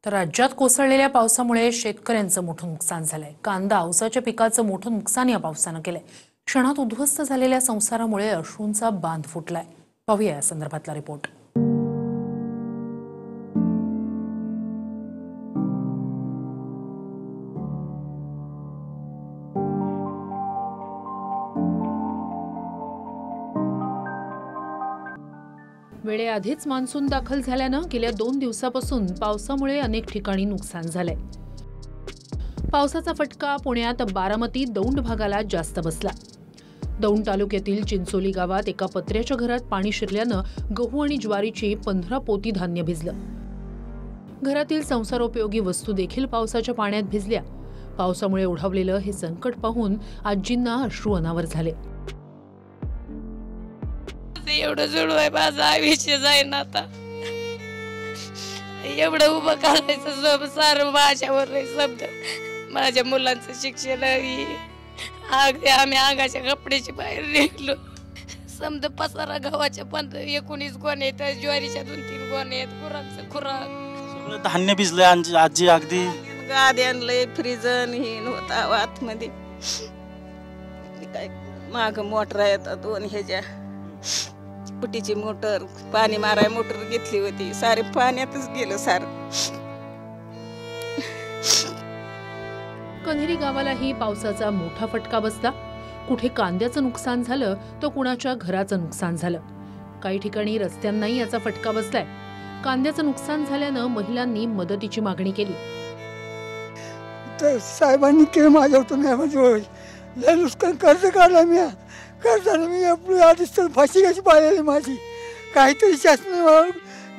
तर राज्यात कोसळलेल्या पावसामुळे शेतकऱ्यांचं मोठं नुकसान झालंय। कांदा ऊसाच्या पिकाचं मोठं नुकसान या पावसानं केलंय। क्षणात उद्ध्वस्त झालेल्या संसारामुळे अश्रूंचा बांध फुटलाय। पाहूया या संदर्भातला रिपोर्ट। वेळेआधीच मान्सून दाखल झाल्यानं गेल्या 2 दिवसापासून पावसामुळे अनेक ठिकाणी नुकसान झालंय। पावसाचा फटका पुण्यात बारामती दौंड भागाला जास्त बसला। दौंड तालुक्यातील चिंचोली गावात एका पत्र्याच्या घरात पाणी शिरल्यानं गहू आणि ज्वारीची 15 पोती धान्य भिजलं। घरातील संसारोपयोगी वस्तू देखील पावसाच्या पाण्यात भिजल्या। पावसामुळे ओढावलेलं हे संकट पाहून आजींना अश्रू अनावर झाले। एवढं जुळवाय माझा आयुष्य जाईन आता। एवढं उभं करायचं सारं माझ्यावर शब्द। माझ्या मुलांचं शिक्षण अगदी आम्ही अंगाच्या कपड्याची बाहेर निघलो। समजा पसारा गव्हाच्या 19 गोण आहेत, ज्वारीच्या 2-3 गोण आहेत, गुरांचं खुराक सगळं धान्य भिजलंय। आजी अगदी गादी आणलंय, फ्रीजन ही होता आतमध्ये। काय माग मोटर आहेत 2 ह्याच्या पुटीची मोटर, पाणी माराय मोटर घेतली होती, सारे पाण्यातच गेलं सारं। कन्हेरी गावालाही पावसाचा मोठा फटका बसला। कुठे कांद्याचं नुकसान झालं तर कुणाच्या घराचं नुकसान झालं। काही ठिकाणी रस्त्यांनाही याचा फटका बसलाय। कांद्याचं नुकसान झाल्यानं महिलांनी मदतीची मागणी केली। तर साहेबांनी केलं माझ्यावर, नाही नुकसान कर्ज काढलं मी, कर्जाला मी आपली आधीच फाशी कशी पाहिलेली माझी। काहीतरी शासनाला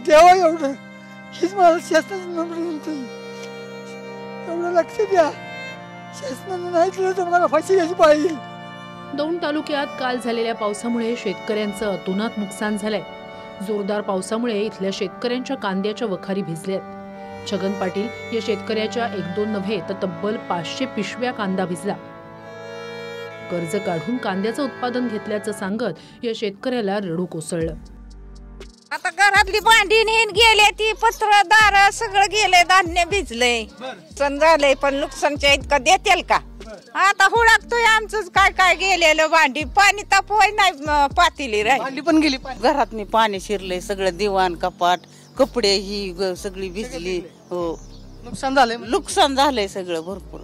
द्यावा एवढं, हीच मला शासनाची नम्र एवढं लक्ष द्या। शासनानं नाही दिलं तर मला फाशी कशी पाहिजे। दौंड तालुक्यात काल झालेल्या पावसामुळे शेतकऱ्यांचं अतोनात नुकसान झालंय। जोरदार पावसामुळे इथल्या शेतकऱ्यांच्या कांद्याच्या वखारी भिजल्यात। छगन पाटील या शेतकऱ्याच्या 1-2 नव्हे तर तब्बल 500 पिशव्या कांदा भिजला। कर्ज काढून कांद्याचं उत्पादन घेतल्याचं सांगत या शेतकऱ्याला रडू कोसळलं। आता घरातली भांडी नेन गेले, ती पत्र दार सगळं गेले, धान्य भिजले, नुकसान झालंय। पण नुकसानच्या इतकं देतील का? आता हुडकतोय आमचं काय काय गेलेलं भांडी, पाणी तापवाय नाही पातेली राहिली, पण गेली। घरात पाणी शिरलंय, सगळं दिवाण कपाट कपडे ही सगळी भिजली। हो, नुकसान झालंय सगळं भरपूर।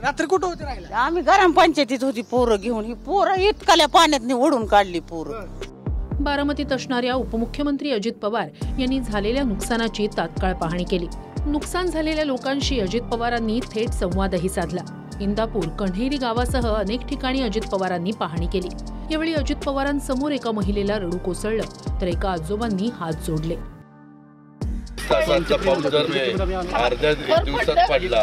रात्री कुठं होते राहिला? आम्ही ग्रामपंचायतीत होती, पोरं घेऊन। ही पोरं इतकाल्या पाण्यात ओढून काढली पोरं। बारामतीत असणाऱ्या उपमुख्यमंत्री अजित पवार यांनी झालेल्या नुकसानाची तात्काळ पाहणी केली। नुकसान झालेल्या लोकांशी अजित पवारांनी थेट संवादही साधला। इंदापूर, कन्हेरी गावासह अनेक ठिकाणी अजित पवारांनी पाहणी केली। यावेळी अजित पवारांसमोर एका महिलेला रडू कोसळलं तर एका आजोबांनी हात जोडले। तासांचा पाऊस दर अर्ध्या दिवसात पडला।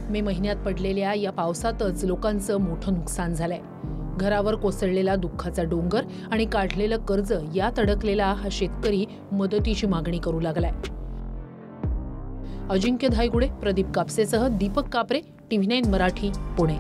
मे महिन्यात पडलेल्या या पावसातच लोकांचं मोठं नुकसान झालंय। घरावर कोसळलेला दुःखाचा डोंगर आणि काढलेलं कर्ज यात अडकलेला हा शेतकरी मदतीची मागणी करू लागलाय। अजिंक्य धायगुडे, प्रदीप कापसेसह दीपक कापरे, TV9 मराठी, पुणे।